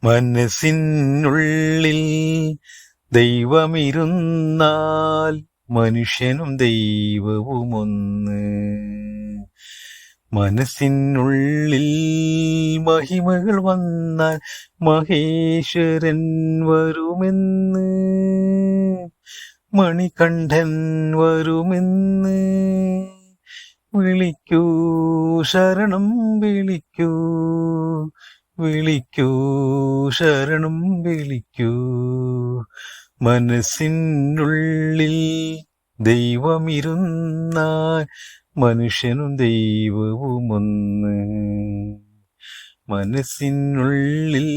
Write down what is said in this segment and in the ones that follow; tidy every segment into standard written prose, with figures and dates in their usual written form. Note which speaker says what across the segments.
Speaker 1: മനസ്സിനുള്ളിൽ ദൈവമിരുന്നാൽ മനുഷ്യനും ദൈവവുമൊന്ന്. മനസ്സിനുള്ളിൽ മഹിമകൾ വന്നാൽ മഹേശ്വരൻ വരുമെന്ന്, മണികണ്ഠൻ വരുമെന്ന്. വിളിക്കൂ ശരണം വിളിക്കൂ, വിളിക്കൂ ശരണം വിളിക്കൂ. മനസ്സിനുള്ളിൽ ദൈവമിരുന്നാൽ മനുഷ്യനും ദൈവവുമൊന്ന്. മനസ്സിനുള്ളിൽ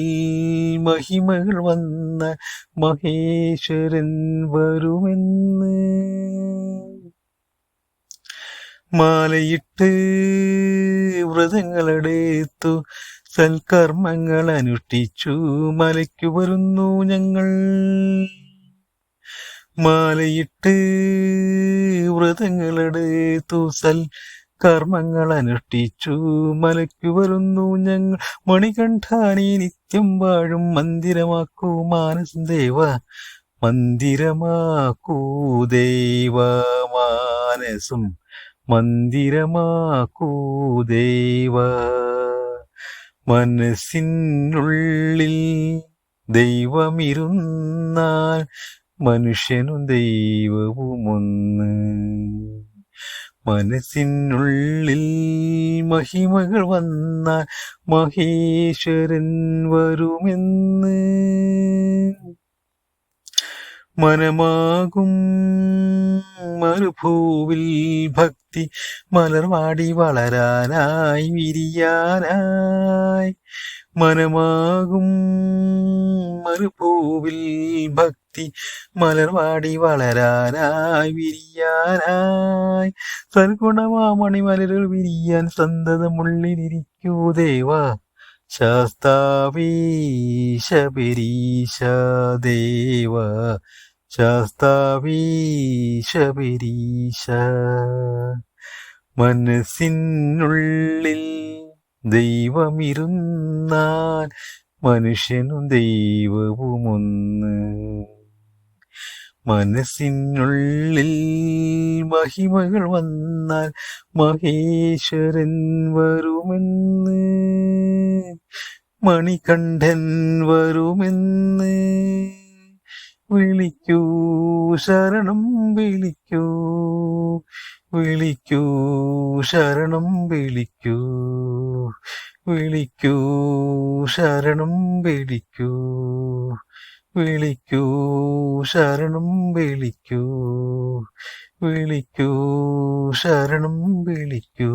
Speaker 1: മഹിമകൾ വന്നാൽ മഹേശ്വരൻ വരുമെന്ന്. മാലയിട്ട് വ്രതങ്ങളെടുത്തു സൽക്കർമ്മങ്ങൾ അനുഷ്ഠിച്ചു മലയ്ക്കു വരുന്നു ഞങ്ങൾ. മാലയിട്ട് വ്രതങ്ങളെടുത്തു സൽക്കർമ്മങ്ങൾ അനുഷ്ഠിച്ചു മലയ്ക്കു വരുന്നു ഞങ്ങൾ. മണികണ്ഠാനി നിത്യം വാഴും മന്ദിരമാക്കൂ മാനസം ദേവ, മന്ദിരമാക്കൂ ദേവ മാനസം, മന്ദിരമാക്കൂ ദേവ. മനസ്സിനുള്ളിൽ ദൈവമിരുന്നാൽ മനുഷ്യനും ദൈവവുമൊന്ന്. മനസ്സിനുള്ളിൽ മഹിമകൾ വന്നാൽ മഹേശ്വരൻ വരുമെന്ന്. മനമാകും മരുഭൂവിൽ ഭക്തി മലർവാടി വളരാനായി വിരിയാനായി. മനമാകും മരുഭൂവിൽ ഭക്തി മലർവാടി വളരാനായി വിരിയാനായി. സൽഗുണമാമണി മലരുകൾ വിരിയാൻ സന്തതമുള്ളിലിരിക്കൂ ദേവ, ശാസ്താവീശ പെരീശ ദേവ, ശാസ്താവീശ പെരീശ. മനസ്സിനുള്ളിൽ ദൈവമിരുന്നാൽ മനുഷ്യനും ദൈവവുമൊന്ന്. മനസ്സിനുള്ളിൽ മഹിമകൾ വന്നാൽ മഹേശ്വരൻ വരുമെന്ന്, മണികണ്ഠൻ വരുമെന്ന്. വിളിക്കൂ ശരണം വിളിക്കൂ, വിളിക്കൂ ശരണം വിളിക്കൂ, വിളിക്കൂ ശരണം വിളിക്കൂ, വിളിക്കൂ ശരണം വിളിക്കൂ, വിളിക്കൂ ശരണം വിളിക്കൂ.